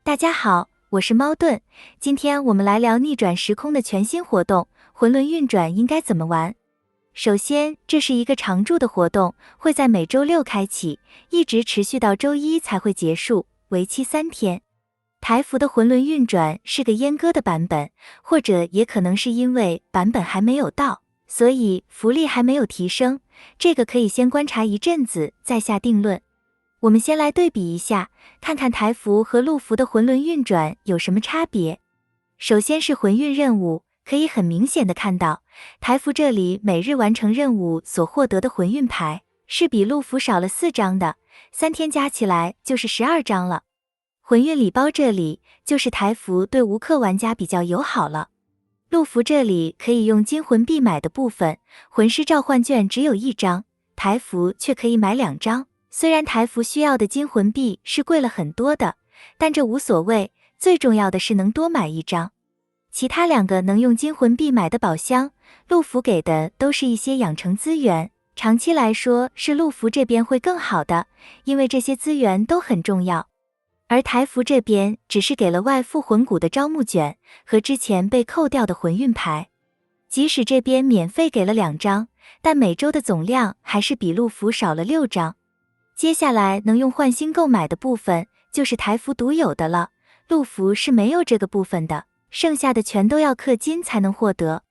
大家好，我是猫盾，今天我们来聊逆转时空的全新活动——魂轮运转应该怎么玩。首先，这是一个常驻的活动，会在每周六开启，一直持续到周一才会结束，为期3天。台服的魂轮运转是个阉割的版本，或者也可能是因为版本还没有到，所以福利还没有提升，这个可以先观察一阵子再下定论。我们先来对比一下，看看台服和陆服的魂轮运转有什么差别。首先是魂运任务，可以很明显的看到，台服这里每日完成任务所获得的魂运牌，是比陆服少了4张的，3天加起来就是12张了。魂运礼包这里，就是台服对无氪玩家比较友好了。陆服这里可以用金魂币买的部分，魂师召唤券只有1张，台服却可以买2张。虽然台服需要的金魂币是贵了很多的，但这无所谓，最重要的是能多买1张。其他2个能用金魂币买的宝箱，陆服给的都是一些养成资源，长期来说是陆服这边会更好的，因为这些资源都很重要。而台服这边只是给了外附魂骨的招募卷和之前被扣掉的魂运牌，即使这边免费给了2张，但每周的总量还是比陆服少了6张。接下来能用换星购买的部分，就是台服独有的了，陆服是没有这个部分的，剩下的全都要氪金才能获得。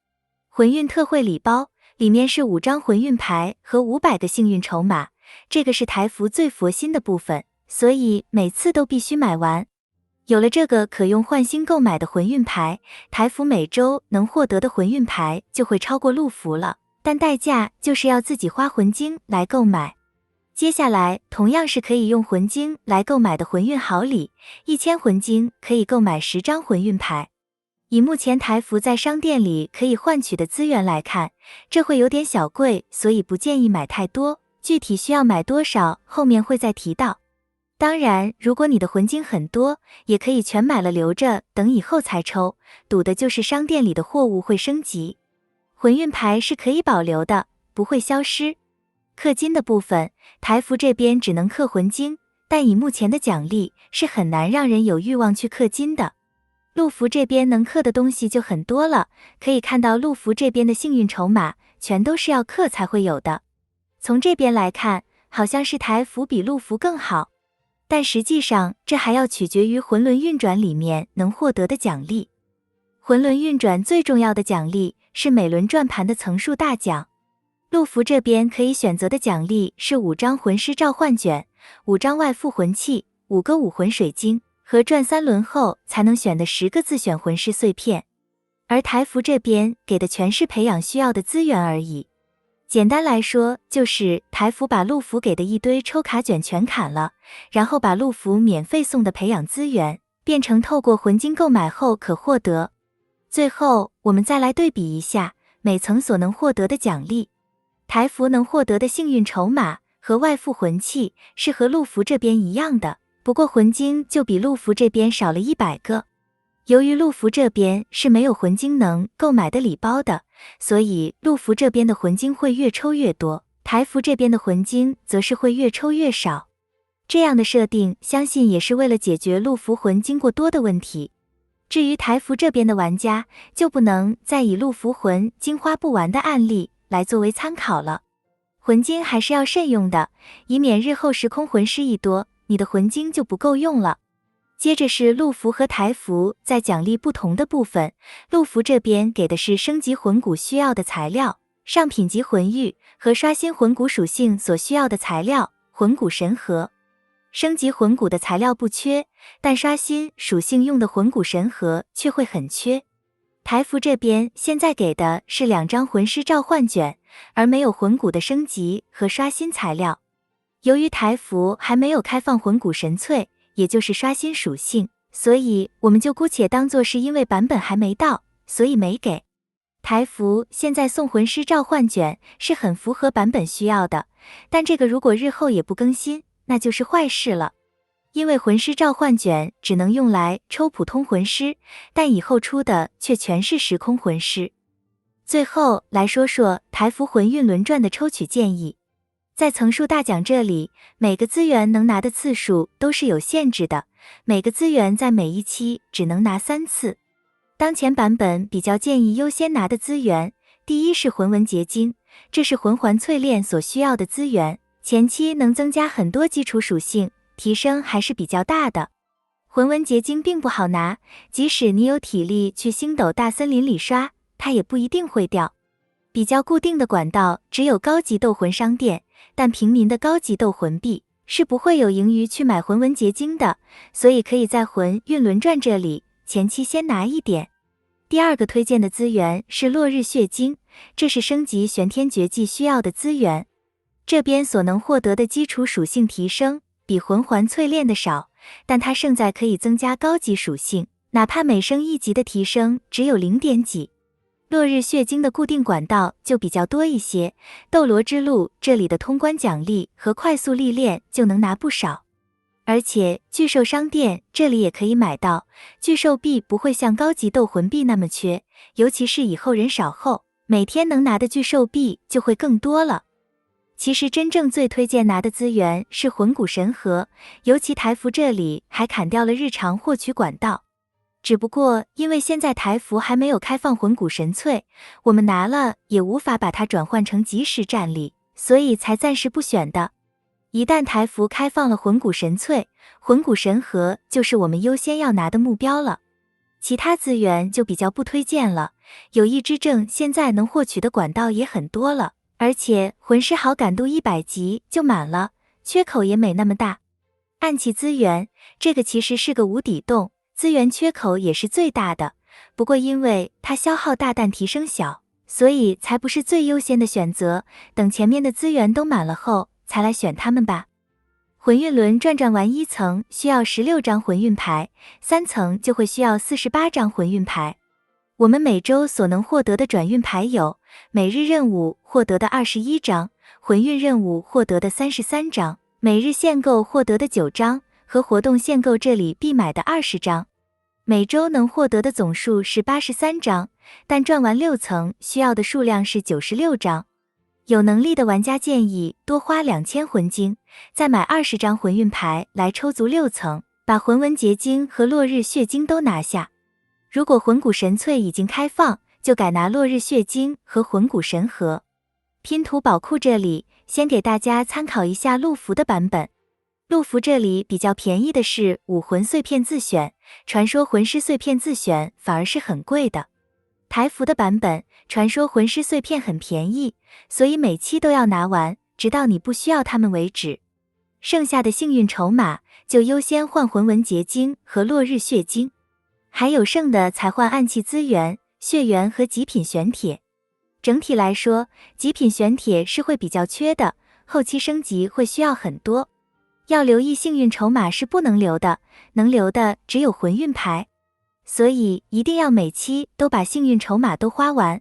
魂运特惠礼包，里面是5张魂运牌和500个幸运筹码，这个是台服最佛心的部分，所以每次都必须买完。有了这个可用换星购买的魂运牌，台服每周能获得的魂运牌就会超过陆服了，但代价就是要自己花魂晶来购买。接下来同样是可以用魂晶来购买的魂运好礼，1000魂晶可以购买10张魂运牌。以目前台服在商店里可以换取的资源来看，这会有点小贵，所以不建议买太多，具体需要买多少后面会再提到。当然，如果你的魂晶很多，也可以全买了留着，等以后才抽，赌的就是商店里的货物会升级。魂运牌是可以保留的，不会消失。氪金的部分，台服这边只能氪魂晶，但以目前的奖励是很难让人有欲望去氪金的。陆服这边能氪的东西就很多了，可以看到陆服这边的幸运筹码全都是要氪才会有的。从这边来看，好像是台服比陆服更好，但实际上这还要取决于魂轮运转里面能获得的奖励。魂轮运转最重要的奖励是每轮转盘的层数大奖。陆服这边可以选择的奖励是5张魂师召唤卷、5张外附魂器、5个武魂水晶和转3轮后才能选的10个自选魂师碎片。而台服这边给的全是培养需要的资源而已。简单来说，就是台服把陆服给的一堆抽卡卷全砍了，然后把陆服免费送的培养资源变成透过魂晶购买后可获得。最后我们再来对比一下每层所能获得的奖励。台服能获得的幸运筹码和外附魂器是和陆服这边一样的，不过魂晶就比陆服这边少了100个。由于陆服这边是没有魂晶能购买的礼包的，所以陆服这边的魂晶会越抽越多，台服这边的魂晶则是会越抽越少。这样的设定相信也是为了解决陆服魂晶过多的问题。至于台服这边的玩家，就不能再以陆服魂晶花不完的案例来作为参考了。魂晶还是要慎用的，以免日后时空魂师一多，你的魂晶就不够用了。接着是陆服和台服在奖励不同的部分，陆服这边给的是升级魂骨需要的材料、上品级魂玉和刷新魂骨属性所需要的材料、魂骨神盒。升级魂骨的材料不缺，但刷新属性用的魂骨神盒却会很缺。台服这边现在给的是2张魂师召唤卷，而没有魂骨的升级和刷新材料。由于台服还没有开放魂骨神粹，也就是刷新属性，所以我们就姑且当作是因为版本还没到，所以没给。台服现在送魂师召唤卷是很符合版本需要的，但这个如果日后也不更新，那就是坏事了。因为魂师召唤卷只能用来抽普通魂师，但以后出的却全是时空魂师。最后来说说台服魂运轮转的抽取建议。在层数大奖这里，每个资源能拿的次数都是有限制的，每个资源在每一期只能拿3次。当前版本比较建议优先拿的资源，第一是魂纹结晶，这是魂环淬炼所需要的资源，前期能增加很多基础属性，提升还是比较大的。魂纹结晶并不好拿，即使你有体力去星斗大森林里刷，它也不一定会掉。比较固定的管道只有高级斗魂商店，但平民的高级斗魂币是不会有盈余去买魂纹结晶的，所以可以在魂运轮转这里前期先拿一点。第二个推荐的资源是落日血晶，这是升级玄天绝技需要的资源。这边所能获得的基础属性提升比魂环淬炼的少，但它胜在可以增加高级属性，哪怕每升1级的提升只有0点几。落日血晶的固定管道就比较多一些，斗罗之路这里的通关奖励和快速历练就能拿不少。而且巨兽商店这里也可以买到，巨兽币不会像高级斗魂币那么缺，尤其是以后人少后，每天能拿的巨兽币就会更多了。其实真正最推荐拿的资源是魂骨神核，尤其台服这里还砍掉了日常获取管道。只不过因为现在台服还没有开放魂骨神淬，我们拿了也无法把它转换成即时战力，所以才暂时不选的。一旦台服开放了魂骨神淬，魂骨神核就是我们优先要拿的目标了。其他资源就比较不推荐了，有意之证现在能获取的管道也很多了，而且魂师好感度100级就满了，缺口也没那么大。暗器资源，这个其实是个无底洞，资源缺口也是最大的，不过因为它消耗大但提升小，所以才不是最优先的选择，等前面的资源都满了后才来选它们吧。魂运轮转完1层需要16张魂运牌，3层就会需要48张魂运牌。我们每周所能获得的转运牌有每日任务获得的21张，魂运任务获得的33张，每日限购获得的9张和活动限购这里必买的20张。每周能获得的总数是83张，但转完6层需要的数量是96张。有能力的玩家建议多花2000魂晶，再买20张魂运牌来抽足6层，把魂纹结晶和落日血晶都拿下。如果魂骨神淬已经开放，就改拿落日血晶和魂骨神核。拼图宝库这里先给大家参考一下陆服的版本。陆服这里比较便宜的是武魂碎片自选，传说魂师碎片自选反而是很贵的。台服的版本，传说魂师碎片很便宜，所以每期都要拿完，直到你不需要它们为止。剩下的幸运筹码就优先换魂纹结晶和落日血晶，还有剩的才换暗器资源、血缘和极品玄铁。整体来说，极品玄铁是会比较缺的，后期升级会需要很多。要留意幸运筹码是不能留的，能留的只有魂运牌。所以一定要每期都把幸运筹码都花完。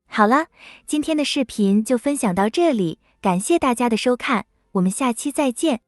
好了，今天的视频就分享到这里，感谢大家的收看，我们下期再见。